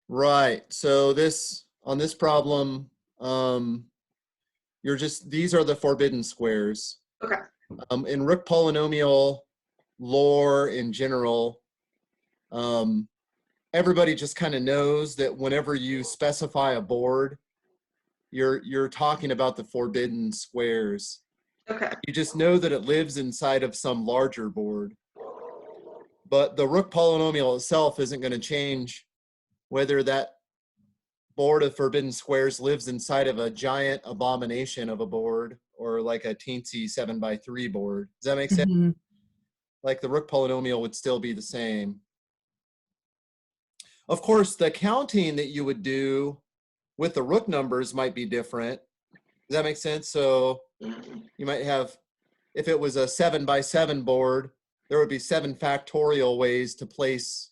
Right. So on this problem, these are the forbidden squares. Okay. In root polynomial lore in general, everybody just kind of knows that whenever you specify a board, you're talking about the forbidden squares. Okay. You just know that it lives inside of some larger board. But the root polynomial itself isn't going to change whether that board of forbidden squares lives inside of a giant abomination of a board or like a teensy 7x3 board. Does that make sense? Mhm. Like the root polynomial would still be the same. Of course, the counting that you would do with the root numbers might be different. Does that make sense? So you might have, if it was a 7x7 board, there would be 7 factorial ways to place,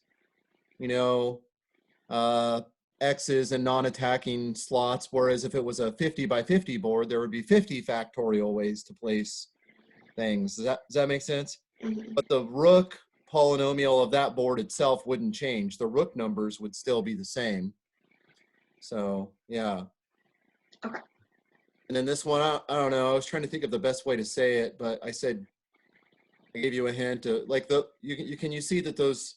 X's in non-attacking slots, whereas if it was a 50x50 board, there would be 50 factorial ways to place things. Does that make sense? But the rook polynomial of that board itself wouldn't change. The rook numbers would still be the same. So, yeah. Okay. And then this one, I don't know. I was trying to think of the best way to say it, but I gave you a hint. Like you see that those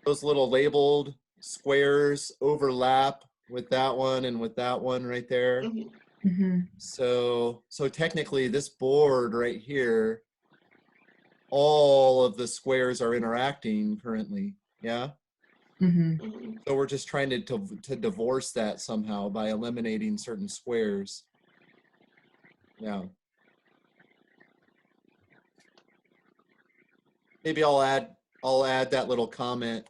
little labeled squares overlap with that one and with that one right there. Mhm. So technically this board right here, all of the squares are interacting currently. Yeah. Mhm. So we're just trying to divorce that somehow by eliminating certain squares. Yeah. Maybe I'll add that little comment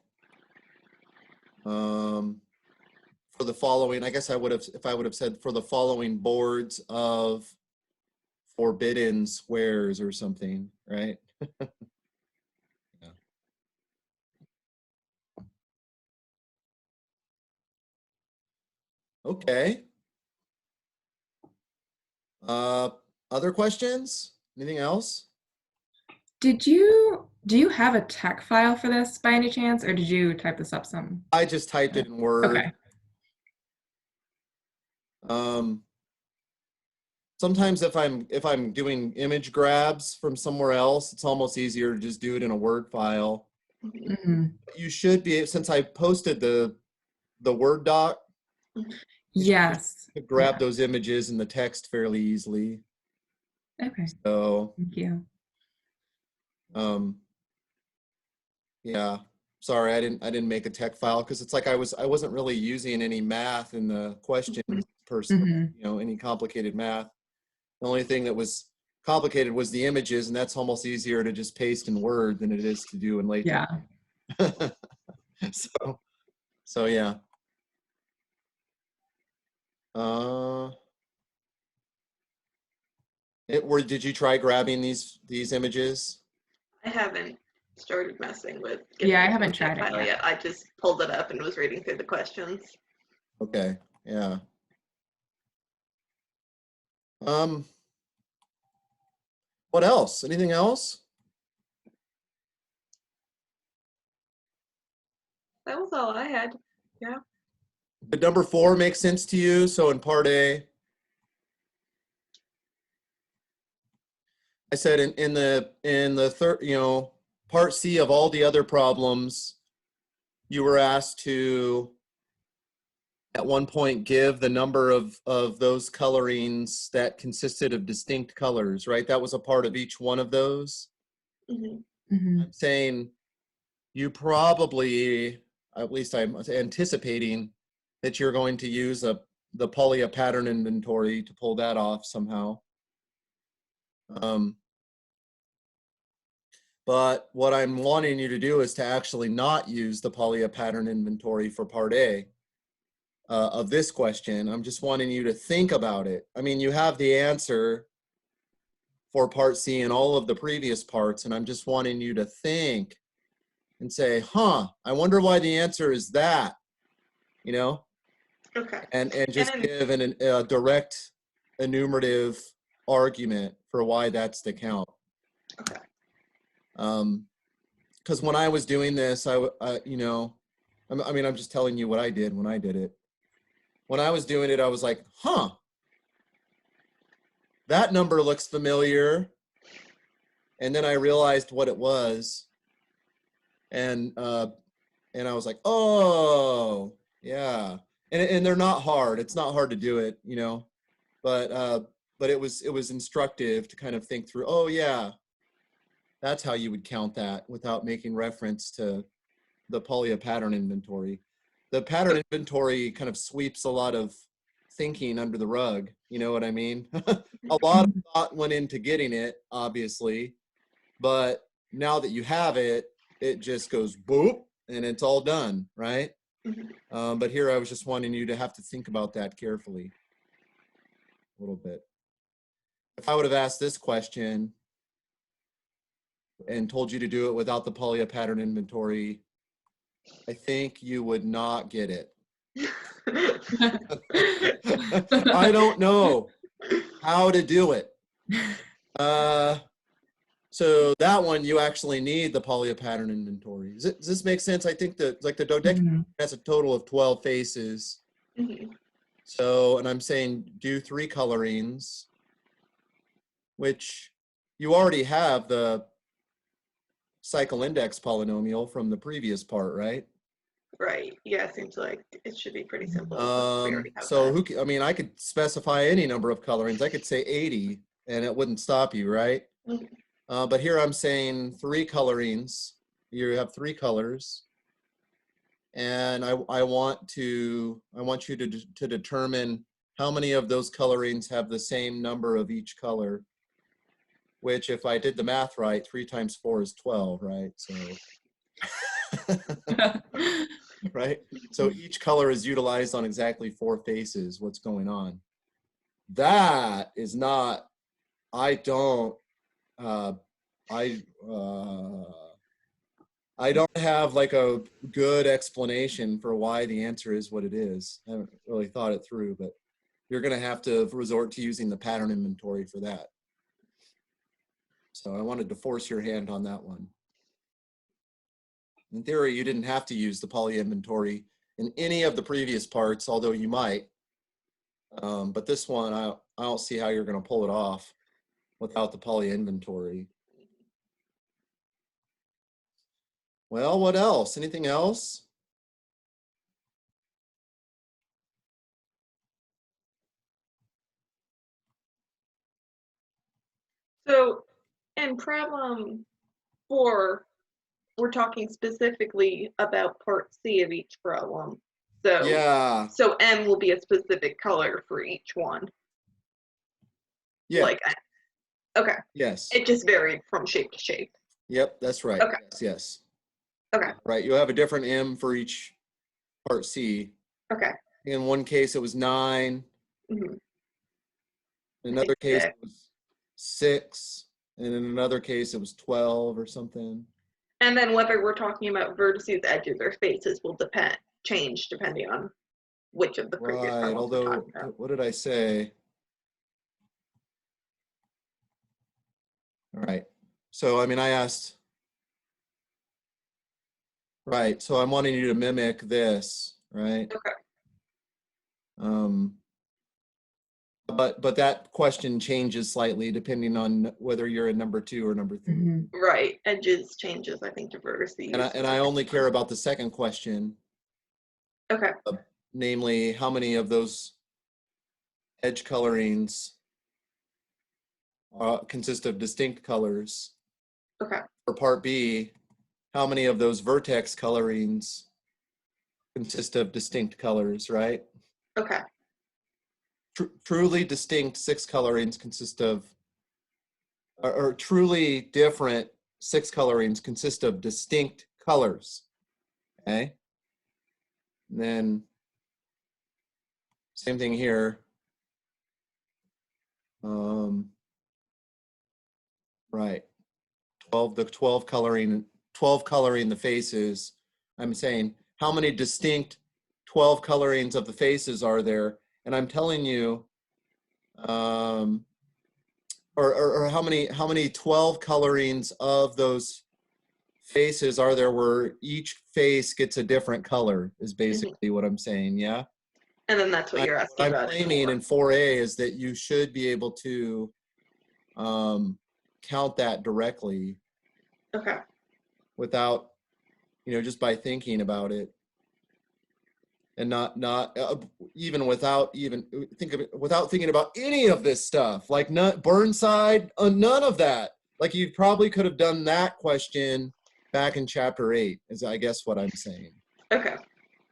for the following. I guess I would have, if I would have said for the following boards of forbidden squares or something, right? Yeah. Okay. Other questions? Anything else? Do you have a tech file for this by any chance, or did you type this up some? I just typed it in Word. Okay. Sometimes if I'm doing image grabs from somewhere else, it's almost easier to just do it in a Word file. Mhm. You should be, since I posted the Word doc, Yes. to grab Yeah. those images in the text fairly easily. Okay. So, Thank you. yeah. Sorry, I didn't make a tech file because it's like I wasn't really using any math in the questions per se, Mhm. any complicated math. The only thing that was complicated was the images, and that's almost easier to just paste in Word than it is to do in LaTeX. Yeah. So yeah. Did you try grabbing these images? I haven't started messing with Yeah, I getting into haven't the tech tried it file yet. yet. I just pulled it up and was reading through the questions. Okay, yeah. What else? Anything else? That was all I had. Yeah. Did number 4 make sense to you? So in part A, I said in the third, part C of all the other problems, you were asked to at one point give the number of those colorings that consisted of distinct colors, right? That was a part of each one of those. Mhm. I'm saying you probably, at least I'm anticipating that you're going to use the Polya pattern inventory to pull that off somehow. But what I'm wanting you to do is to actually not use the Polya pattern inventory for part A of this question. I'm just wanting you to think about it. I mean, you have the answer for part C and all of the previous parts, and I'm just wanting you to think and say, huh, I wonder why the answer is that, Okay. and just And give a direct enumerative argument for why that's the count. okay. Because when I was doing this, I I mean, I'm just telling you what I did when I did it. When I was doing it, I was like, huh, that number looks familiar. And then I realized what it was. And I was like, oh, yeah. And they're not hard. It's not hard to do it, you know, but it was instructive to kind of think through, oh yeah, that's how you would count that without making reference to the Polya pattern inventory. The pattern inventory kind of sweeps a lot of thinking under the rug. You know what I mean? A lot of thought went into getting it, obviously, but now that you have it, it just goes boop and it's all done, right? Mhm. But here I was just wanting you to have to think about that carefully a little bit. If I would have asked this question and told you to do it without the Polya pattern inventory, I think you would not get it. I don't know how to do it. So that one, you actually need the Polya pattern inventory. Does this make sense? I think that like the dodecagon has a total of 12 faces. Mhm. So, and I'm saying do 3 colorings, which you already have the cycle index polynomial from the previous part, right? Right. Yeah, seems like it should be pretty simple. Since we already have So that. I mean, I could specify any number of colorings. I could say 80 and it wouldn't stop you, right? Mhm. But here I'm saying 3 colorings. You have 3 colors. And I want you to determine how many of those colorings have the same number of each color, which if I did the math right, 3 times 4 is 12, right? So, right? So each color is utilized on exactly 4 faces. What's going on? That is not, I don't, I don't have like a good explanation for why the answer is what it is. I haven't really thought it through, but you're going to have to resort to using the pattern inventory for that. So I wanted to force your hand on that one. In theory, you didn't have to use the Polya inventory in any of the previous parts, although you might. But this one, I don't see how you're going to pull it off without the Polya inventory. Well, what else? Anything else? So in problem 4, we're talking specifically about part C of each problem. So Yeah. so M will be a specific color for each one. Yeah. Like, okay. Yes. It just varied from shape to shape. Yep, that's right. Okay. Yes. Okay. Right. You have a different M for each part C. Okay. In one case, it was 9. Mhm. In another case, Six. it was 6. And in another case, it was 12 or something. And then whether we're talking about vertices, edges, or faces will change depending on which of the previous Right. problems we're Although, talking about. what did I say? All right. So, I mean, I asked. Right. So I'm wanting you to mimic this, right? Okay. But that question changes slightly depending on whether you're in number 2 or number 3. Right. Edges changes, I think, to vertices. And I only care about the second question, Okay. namely how many of those edge colorings consist of distinct colors. Okay. For part B, how many of those vertex colorings consist of distinct colors, right? Okay. Truly distinct 6 colorings consist of, or truly different 6 colorings consist of distinct colors, okay? And then same thing here. Right. 12 coloring the faces. I'm saying how many distinct 12 colorings of the faces are there? And I'm telling you, or how many 12 colorings of those faces are there where each face gets a different color is basically what I'm saying, yeah? And then that's what you're asking I'm about. claiming in 4A is that you should be able to count that directly Okay. without, just by thinking about it. And not even without without thinking about any of this stuff, like Burnside, none of that. Like you probably could have done that question back in chapter 8, is I guess what I'm saying. Okay.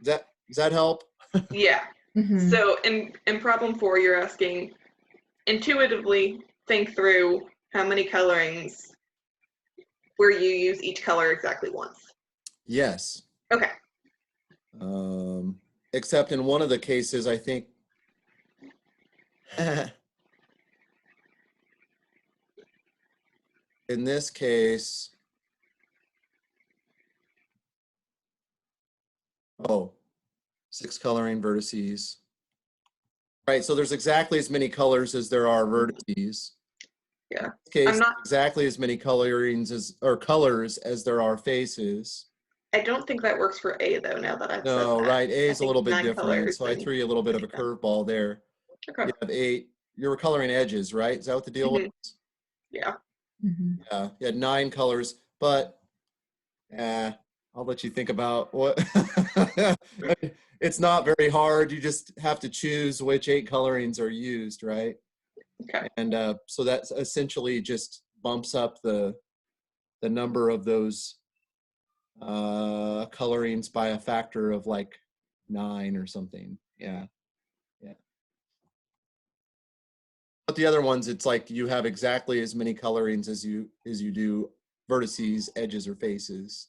Does that help? Yeah. Mhm. So in problem 4, you're asking intuitively think through how many colorings where you use each color exactly once. Yes. Okay. Except in one of the cases, I think in this case, oh, 6 coloring vertices. Right, so there's exactly as many colors as there are vertices. Yeah. In this case, I'm not exactly as many colorings colors as there are faces. I don't think that works for A though, now that I've said No, that. right, A I is a think little bit 9 different, colors so I and threw you a little bit of a yeah. curveball there. Okay. You have 8, you were coloring edges, right? Is that what the deal was? Yeah. Mhm. Yeah, you had 9 colors, but I'll let you think about what. It's not very hard. You just have to choose which 8 colorings are used, right? Okay. And so that essentially just bumps up the number of those colorings by a factor of like 9 or something. Yeah. But the other ones, it's like you have exactly as many colorings as you do vertices, edges, or faces.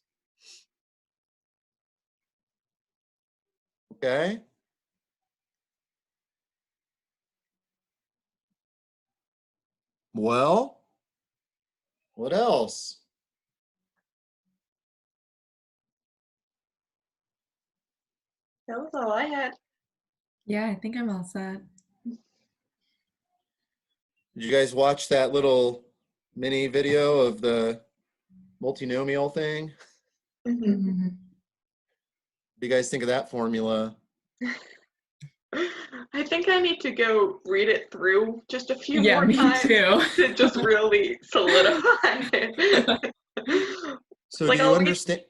Okay. Well, what else? That was all I had. Yeah, I think I'm all set. Did you guys watch that little mini video of the multinomial thing? Mhm. Mhm. What do you guys think of that formula? I think I need to go read it through just a few Yeah, more me times too. to just really solidify it. So Like I'll read.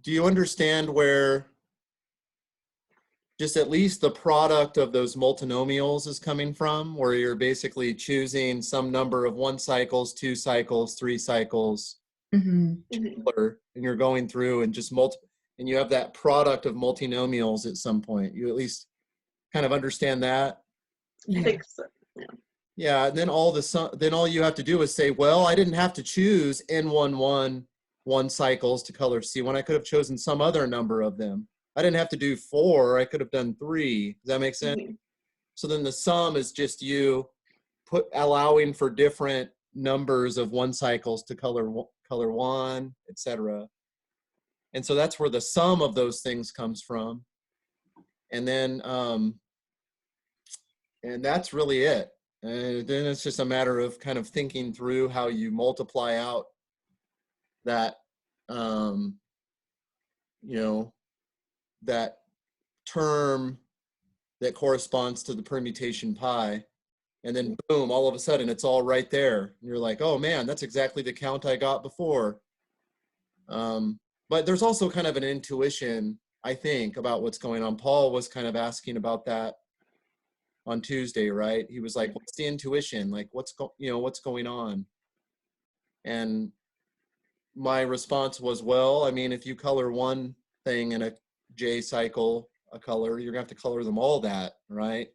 do you understand where just at least the product of those multinomials is coming from, where you're basically choosing some number of 1 cycles, 2 cycles, 3 cycles, Mhm. Mhm. and you're going through and just and you have that product of multinomials at some point. You at least kind of understand that. I Yeah. think so. Yeah, and then all you have to do is say, well, I didn't have to choose N11 1 cycles to color C when I could have chosen some other number of them. I didn't have to do 4, I could have done 3. Does that make sense? Mhm. So then the sum is just you allowing for different numbers of 1 cycles to color 1, etc. And so that's where the sum of those things comes from. And then and that's really it. And then it's just a matter of kind of thinking through how you multiply out that you know, that term that corresponds to the permutation pi, and then boom, all of a sudden it's all right there. And you're like, oh man, that's exactly the count I got before. But there's also kind of an intuition, I think, about what's going on. Paul was kind of asking about that on Tuesday, right? He was like, what's the intuition? Like, what's going on? And my response was, well, I mean, if you color one thing in a J cycle, a color, you're gonna have to color them all that, right?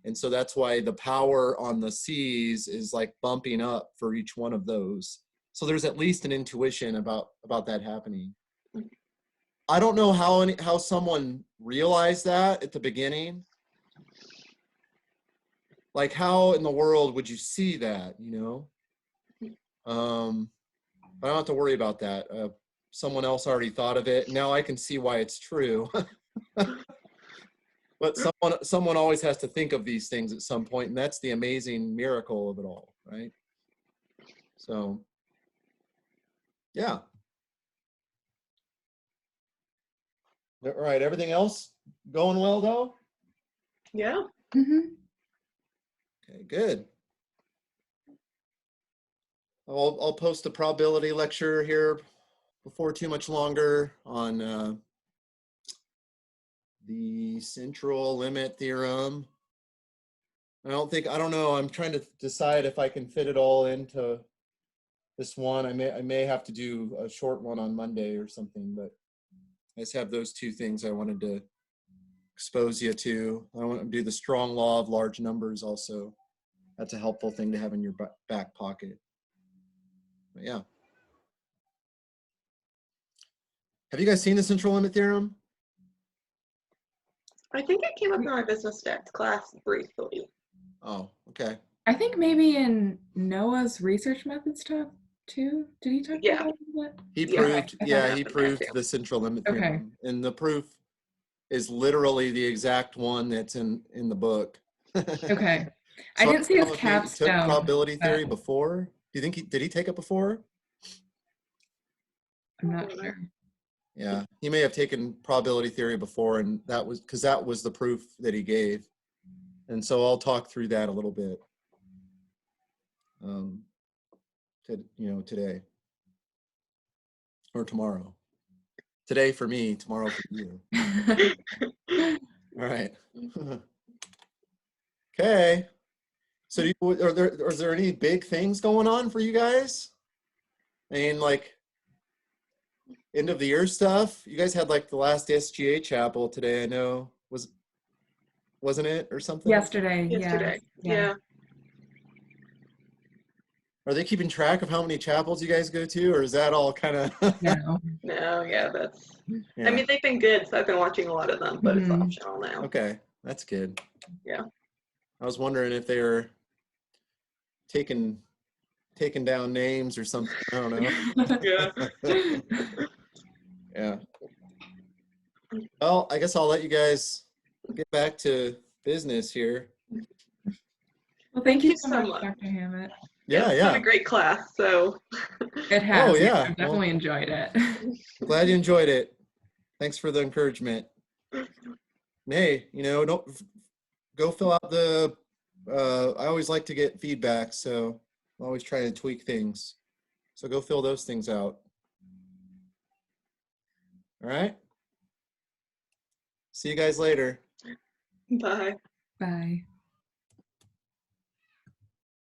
And so that's why the power on the C's is like bumping up for each one of those. So there's at least an intuition about that happening. I don't know how someone realized that at the beginning. Like, how in the world would you see that, But I don't have to worry about that. Someone else already thought of it. Now I can see why it's true. But someone always has to think of these things at some point, and that's the amazing miracle of it all, right? So, yeah. All right, everything else going well though? Yeah. Mm-hmm. Okay, good. I'll post a probability lecture here before too much longer on the central limit theorem. I don't know. I'm trying to decide if I can fit it all into this one. I may have to do a short one on Monday or something, but I just have those two things I wanted to expose you to. I want to do the strong law of large numbers also. That's a helpful thing to have in your back pocket. But yeah. Have you guys seen the central limit theorem? I think it came up in my business stats class briefly. Oh, okay. I think maybe in Noah's research methods talk too. Did he talk Yeah. about that? He Yeah, proved, I yeah, thought- he proved the central limit Okay. theorem. And the proof is literally the exact one that's in the book. Okay. I So didn't see his don't know if he took capstone. probability but theory before. Do you think did he take it before? I'm not sure. Yeah, he may have taken probability theory before, and that was because that was the proof that he gave. And so I'll talk through that a little bit. Today or tomorrow. Today for me, tomorrow for you. All right. Okay. So is there any big things going on for you guys? I mean, like end of the year stuff. You guys had like the last SGA chapel today, I know. Wasn't it or something? Yesterday, Yesterday. yeah. Yeah. Are they keeping track of how many chapels you guys go to, or is that all kind of No. No, yeah, that's. yeah. I mean, they've been good, so I've been watching a lot of them, but it's Mhm. optional now. Okay, that's good. Yeah. I was wondering if they were taking down names or something. I don't know. Yeah. Yeah. Well, I guess I'll let you guys get back to business here. Well, thank you so so much, much. Dr. Hammett. Yeah, It's been a great class, so. It has. yeah. I've definitely enjoyed it. I'm glad you enjoyed it. Thanks for the encouragement. Hey, don't go fill out the. I always like to get feedback, so I'm always trying to tweak things. So go fill those things out. All right. See you guys later. Bye. Bye.